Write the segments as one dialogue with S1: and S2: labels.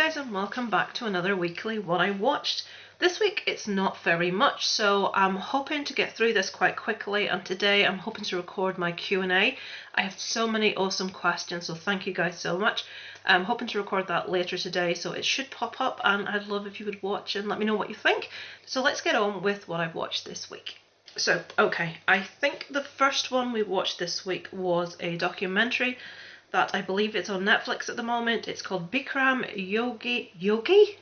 S1: guys, and welcome back to another weekly What I Watched. This week it's not very much, so I'm hoping to get through this quite quickly, and today I'm hoping to record my Q&A. I have so many awesome questions, so thank you guys so much. I'm hoping to record that later today, so it should pop up, and I'd love if you would watch and let me know what you think. So let's get on with what I've watched this week. So, okay, I think the first one we watched this week was a documentary that I believe it's on Netflix at the moment. It's called Bikram Yogi. Yogi?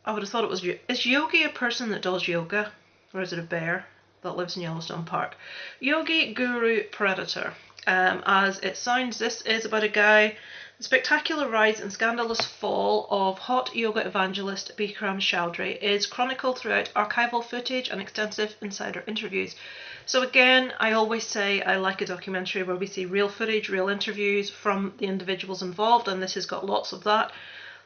S1: I would have thought it was... Is Yogi a person that does yoga? Or is it a bear that lives in Yellowstone Park? Yogi Guru Predator. As it sounds, this is about a guy... The spectacular rise and scandalous fall of hot yoga evangelist Bikram Choudhury is chronicled throughout archival footage and extensive insider interviews. So again, I always say I like a documentary where we see real footage, real interviews from the individuals involved, and this has got lots of that.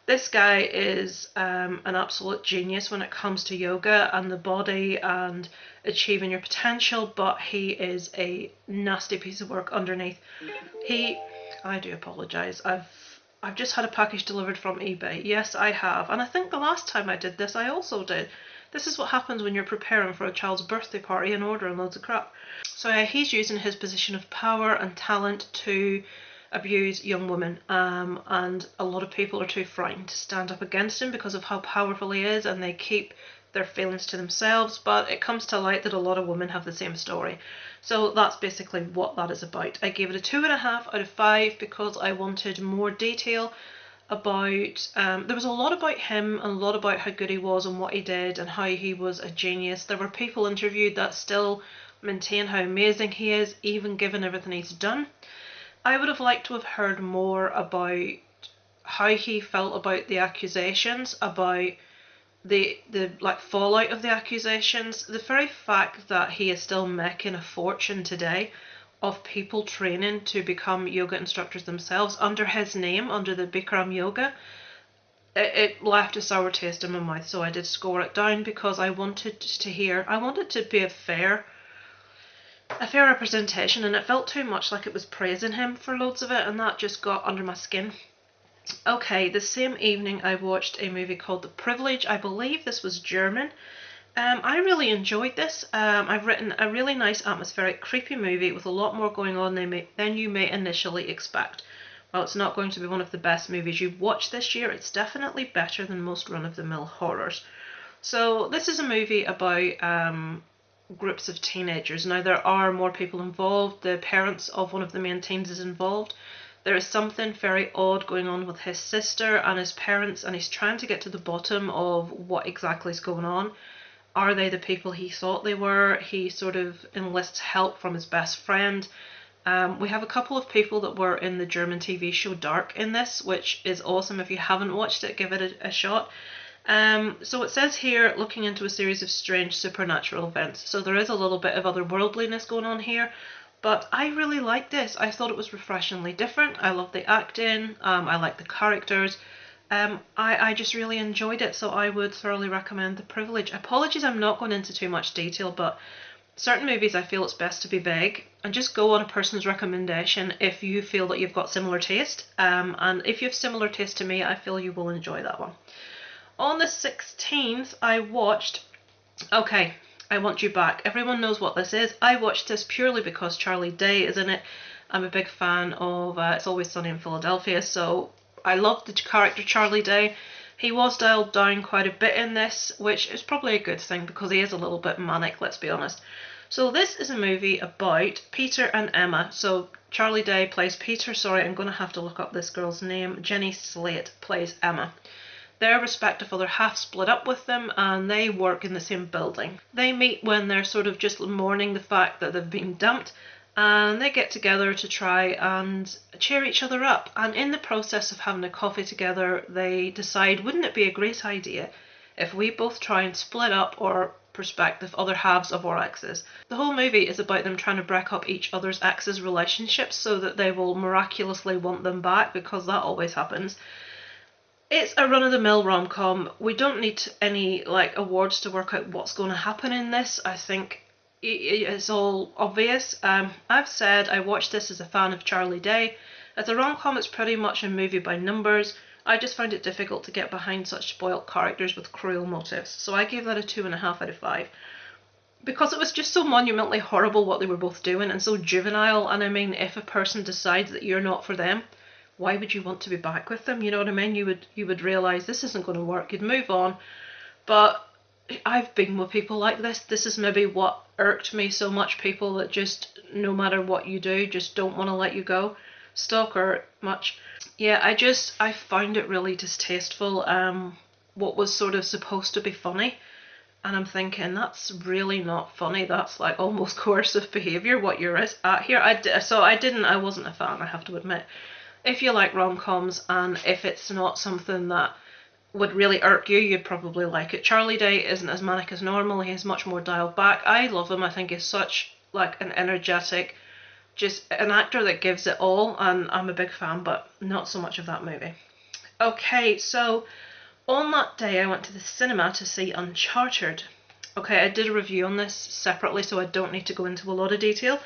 S1: This guy is an absolute genius when it comes to yoga and the body and achieving your potential, but he is a nasty piece of work underneath. I do apologise. I've just had a package delivered from eBay. Yes, I have. And I think the last time I did this, I also did. This is what happens when you're preparing for a child's birthday party and ordering loads of crap. So he's using his position of power and talent to abuse young women. And a lot of people are too frightened to stand up against him because of how powerful he is, and they keep their feelings to themselves. But it comes to light that a lot of women have the same story. So that's basically what that is about. I gave it a 2.5 out of 5 because I wanted more detail about... there was a lot about him and a lot about how good he was and what he did and how he was a genius. There were people interviewed that still maintain how amazing he is, even given everything he's done. I would have liked to have heard more about how he felt about the accusations, about the fallout of the accusations. The very fact that he is still making a fortune today of people training to become yoga instructors themselves under his name, under the Bikram Yoga, it left a sour taste in my mouth. So I did score it down because I wanted to be a fair representation, and it felt too much like it was praising him for loads of it, and that just got under my skin. Okay, the same evening I watched a movie called The Privilege. I believe this was German. I really enjoyed this. I've written a really nice atmospheric creepy movie with a lot more going on than you may initially expect. While it's not going to be one of the best movies you've watched this year, it's definitely better than most run-of-the-mill horrors. So this is a movie about groups of teenagers. Now there are more people involved. The parents of one of the main teens is involved. There is something very odd going on with his sister and his parents, and he's trying to get to the bottom of what exactly is going on. Are they the people he thought they were? He sort of enlists help from his best friend. We have a couple of people that were in the German TV show Dark in this, which is awesome. If you haven't watched it, give it a shot. So it says here, looking into a series of strange supernatural events. So there is a little bit of otherworldliness going on here. But I really liked this. I thought it was refreshingly different. I love the acting. I like the characters. I just really enjoyed it, so I would thoroughly recommend The Privilege. Apologies, I'm not going into too much detail, but certain movies I feel it's best to be vague and just go on a person's recommendation if you feel that you've got similar taste. And if you have similar taste to me, I feel you will enjoy that one. On the 16th, I watched... Okay, I Want You Back. Everyone knows what this is. I watched this purely because Charlie Day is in it. I'm a big fan of It's Always Sunny in Philadelphia, so I love the character Charlie Day. He was dialed down quite a bit in this, which is probably a good thing because he is a little bit manic, let's be honest. So this is a movie about Peter and Emma. So Charlie Day plays Peter. Sorry, I'm going to have to look up this girl's name. Jenny Slate plays Emma. Their respective other half split up with them, and they work in the same building. They meet when they're sort of just mourning the fact that they've been dumped, and they get together to try and cheer each other up. And in the process of having a coffee together, they decide, wouldn't it be a great idea if we both try and split up our prospective other halves of our exes? The whole movie is about them trying to break up each other's exes' relationships so that they will miraculously want them back, because that always happens. It's a run-of-the-mill rom-com. We don't need any awards to work out what's going to happen in this. I think it's all obvious. I've said I watched this as a fan of Charlie Day. As a rom-com, it's pretty much a movie by numbers. I just found it difficult to get behind such spoilt characters with cruel motives. So I gave that a 2.5 out of 5. Because it was just so monumentally horrible what they were both doing and so juvenile. And I mean, if a person decides that you're not for them, why would you want to be back with them? You know what I mean? You would realise this isn't going to work. You'd move on. But I've been with people like this. This is maybe what irked me so much. People that just, no matter what you do, just don't want to let you go. Stalker much. Yeah, I found it really distasteful. What was sort of supposed to be funny. And I'm thinking, that's really not funny. That's like almost coercive behaviour, what you're at here. I wasn't a fan, I have to admit. If you like rom-coms and if it's not something that would really irk you, you'd probably like it. Charlie Day isn't as manic as normal. He's much more dialed back. I love him. I think he's such like an energetic, just an actor that gives it all, and I'm a big fan, but not so much of that movie. Okay, so on that day I went to the cinema to see Uncharted. Okay, I did a review on this separately, so I don't need to go into a lot of detail.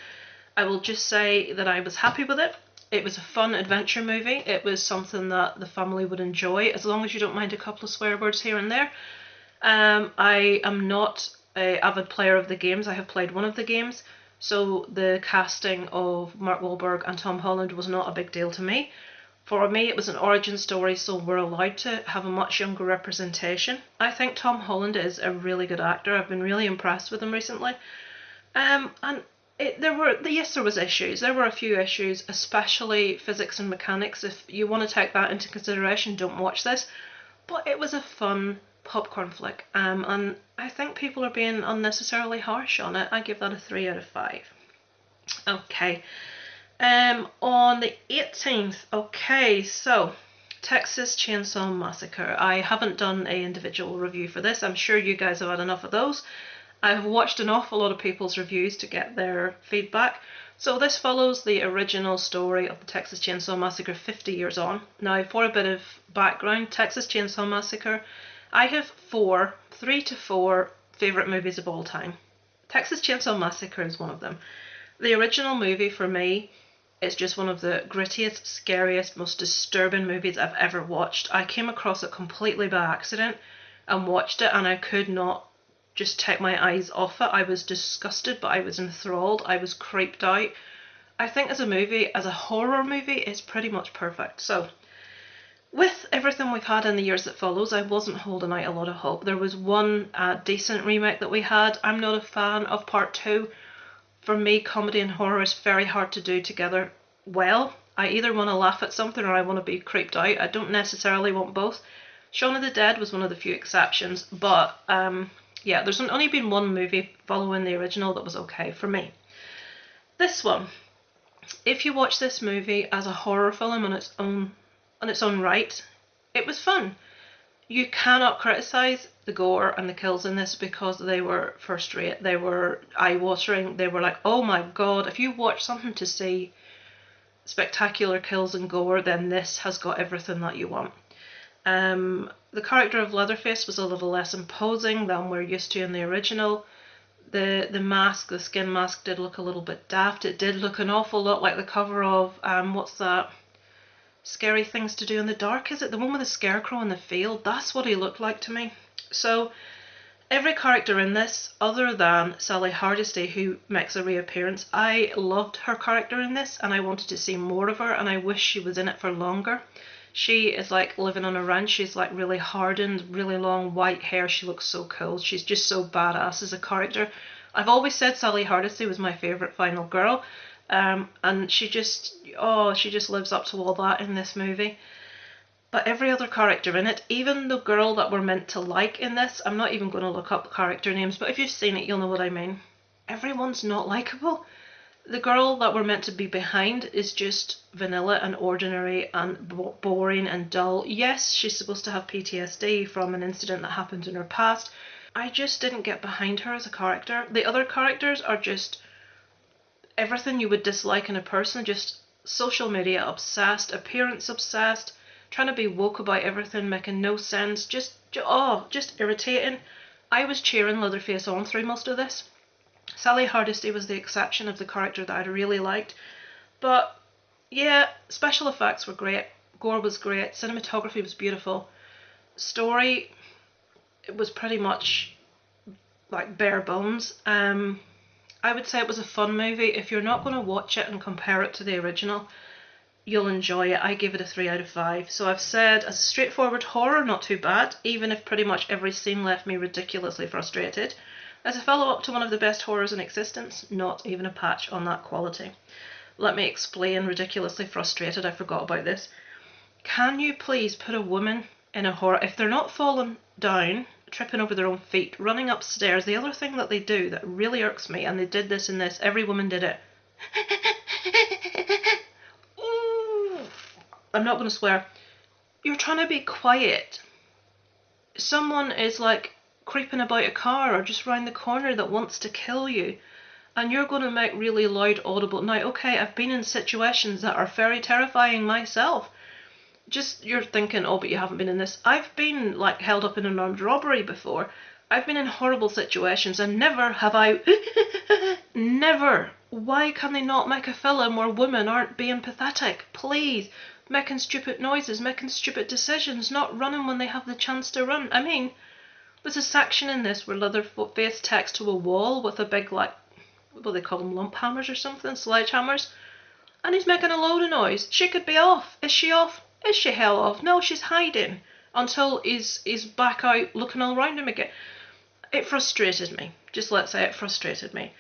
S1: I will just say that I was happy with it. It was a fun adventure movie. It was something that the family would enjoy, as long as you don't mind a couple of swear words here and there. I am not an avid player of the games. I have played one of the games, so the casting of Mark Wahlberg and Tom Holland was not a big deal to me. For me, it was an origin story, so we're allowed to have a much younger representation. I think Tom Holland is a really good actor. I've been really impressed with him recently. And there was issues. There were a few issues, especially physics and mechanics. If you want to take that into consideration, don't watch this. But it was a fun popcorn flick, and I think people are being unnecessarily harsh on it. I give that a 3 out of 5. Okay. On the 18th, okay, so Texas Chainsaw Massacre. I haven't done an individual review for this. I'm sure you guys have had enough of those. I've watched an awful lot of people's reviews to get their feedback. So this follows the original story of the Texas Chainsaw Massacre 50 years on. Now, for a bit of background, Texas Chainsaw Massacre, I have 3 to 4 favourite movies of all time. Texas Chainsaw Massacre is one of them. The original movie for me is just one of the grittiest, scariest, most disturbing movies I've ever watched. I came across it completely by accident and watched it, and I could not just take my eyes off it. I was disgusted, but I was enthralled. I was creeped out. I think as a movie, as a horror movie, it's pretty much perfect. So, with everything we've had in the years that follows, I wasn't holding out a lot of hope. There was one decent remake that we had. I'm not a fan of part 2. For me, comedy and horror is very hard to do together well. I either want to laugh at something or I want to be creeped out. I don't necessarily want both. Shaun of the Dead was one of the few exceptions, but yeah, there's only been one movie following the original that was okay for me. This one, if you watch this movie as a horror film on its own right, it was fun. You cannot criticise the gore and the kills in this because they were first rate. They were eye-watering. They were like, oh my god, if you watch something to see spectacular kills and gore, then this has got everything that you want. The character of Leatherface was a little less imposing than we're used to in the original. The mask, the skin mask, did look a little bit daft. It did look an awful lot like the cover of, what's that? Scary Things to Do in the Dark, is it? The one with the scarecrow in the field? That's what he looked like to me. So, every character in this, other than Sally Hardesty, who makes a reappearance, I loved her character in this, and I wanted to see more of her, and I wish she was in it for longer. She is like living on a ranch. She's like really hardened, really long white hair. She looks so cool. She's just so badass as a character. I've always said Sally Hardesty was my favourite final girl. And she just lives up to all that in this movie. But every other character in it, even the girl that we're meant to like in this, I'm not even going to look up character names, but if you've seen it, you'll know what I mean. Everyone's not likeable. The girl that we're meant to be behind is just vanilla and ordinary and boring and dull. Yes, she's supposed to have PTSD from an incident that happened in her past. I just didn't get behind her as a character. The other characters are just everything you would dislike in a person, just social media obsessed, appearance obsessed, trying to be woke about everything, making no sense, just irritating. I was cheering Leatherface on through most of this. Sally Hardesty was the exception of the character that I really liked. But yeah, special effects were great. Gore was great. Cinematography was beautiful. Story, it was pretty much like bare bones. I would say it was a fun movie. If you're not going to watch it and compare it to the original, you'll enjoy it. I gave it a 3 out of 5. So I've said, as a straightforward horror, not too bad, even if pretty much every scene left me ridiculously frustrated. As a follow-up to one of the best horrors in existence, not even a patch on that quality. Let me explain ridiculously frustrated. I forgot about this. Can you please put a woman in a horror, if they're not falling down, tripping over their own feet, running upstairs, the other thing that they do that really irks me, and they did this in this, every woman did it. I'm not going to swear. You're trying to be quiet. Someone is like creeping about a car or just round the corner that wants to kill you, and you're going to make really loud audible. Now, okay, I've been in situations that are very terrifying myself. Just, you're thinking, oh, but you haven't been in this. I've been like held up in an armed robbery before. I've been in horrible situations, and never have I never. Why can they not make a film where women aren't being pathetic? Please. Making stupid noises, making stupid decisions, not running when they have the chance to run. I mean, there's a section in this where Leatherface takes to a wall with a big, like, what do they call them, lump hammers or something, sledgehammers, and he's making a load of noise. She could be off. Is she off? Is she hell off? No, she's hiding until he's back out looking all around him again. It frustrated me. Just let's say it frustrated me.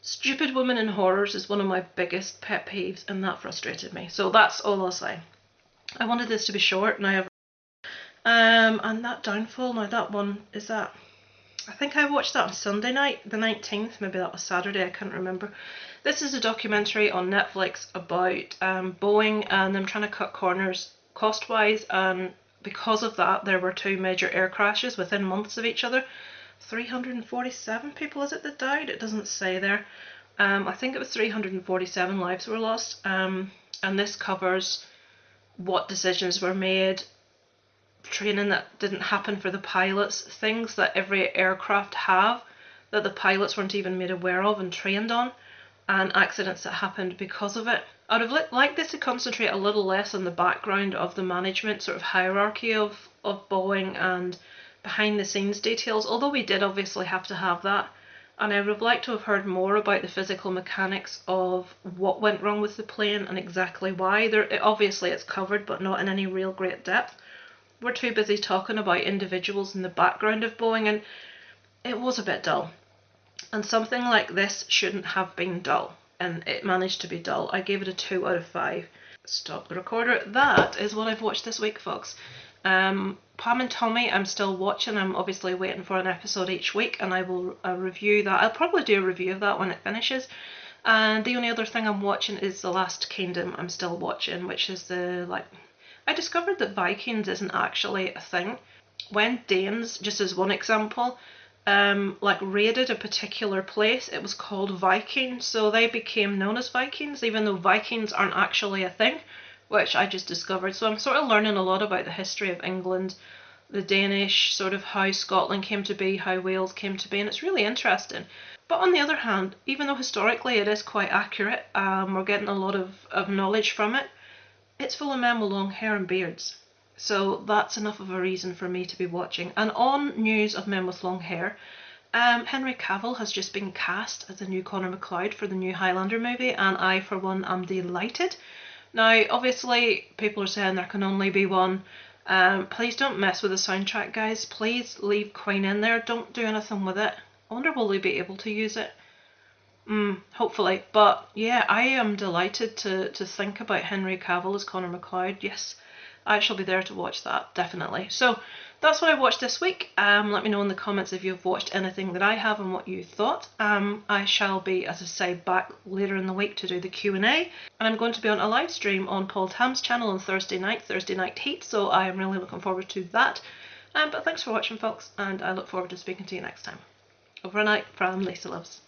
S1: Stupid women in horrors is one of my biggest pet peeves, and that frustrated me. So that's all I'll say. I wanted this to be short, and I have. And that Downfall, now that one, is that... I think I watched that on Sunday night, the 19th, maybe that was Saturday, I can't remember. This is a documentary on Netflix about Boeing and them trying to cut corners cost-wise, and because of that there were 2 major air crashes within months of each other. 347 people, is it, that died? It doesn't say there. I think it was 347 lives were lost, and this covers what decisions were made, training that didn't happen for the pilots, things that every aircraft have that the pilots weren't even made aware of and trained on, and accidents that happened because of it. I would have liked this to concentrate a little less on the background of the management sort of hierarchy of Boeing and behind the scenes details, although we did obviously have to have that. And I would have liked to have heard more about the physical mechanics of what went wrong with the plane and exactly why. Obviously it's covered, but not in any real great depth. We're too busy talking about individuals in the background of Boeing, and it was a bit dull. And something like this shouldn't have been dull, and it managed to be dull. I gave it a 2 out of 5. Stop the recorder. That is what I've watched this week, folks. Pam and Tommy I'm still watching. I'm obviously waiting for an episode each week, and I will review that. I'll probably do a review of that when it finishes. And the only other thing I'm watching is The Last Kingdom. I'm still watching, which is I discovered that Vikings isn't actually a thing. When Danes, just as one example, raided a particular place, it was called Viking, so they became known as Vikings, even though Vikings aren't actually a thing, which I just discovered. So I'm sort of learning a lot about the history of England, the Danish, sort of how Scotland came to be, how Wales came to be, and it's really interesting. But on the other hand, even though historically it is quite accurate, we're getting a lot of knowledge from it, it's full of men with long hair and beards. So that's enough of a reason for me to be watching. And on news of men with long hair, Henry Cavill has just been cast as the new Connor MacLeod for the new Highlander movie, and I, for one, am delighted. Now, obviously, people are saying there can only be one. Please don't mess with the soundtrack, guys. Please leave Queen in there. Don't do anything with it. I wonder will they be able to use it? Hopefully. But yeah, I am delighted to think about Henry Cavill as Connor MacLeod. Yes, I shall be there to watch that, definitely. So that's what I watched this week. Let me know in the comments if you've watched anything that I have and what you thought. I shall be, as I say, back later in the week to do the Q&A. And I'm going to be on a live stream on Paul Tam's channel on Thursday Night Heat, so I am really looking forward to that. But thanks for watching, folks, and I look forward to speaking to you next time. Over and out from Lisa Loves.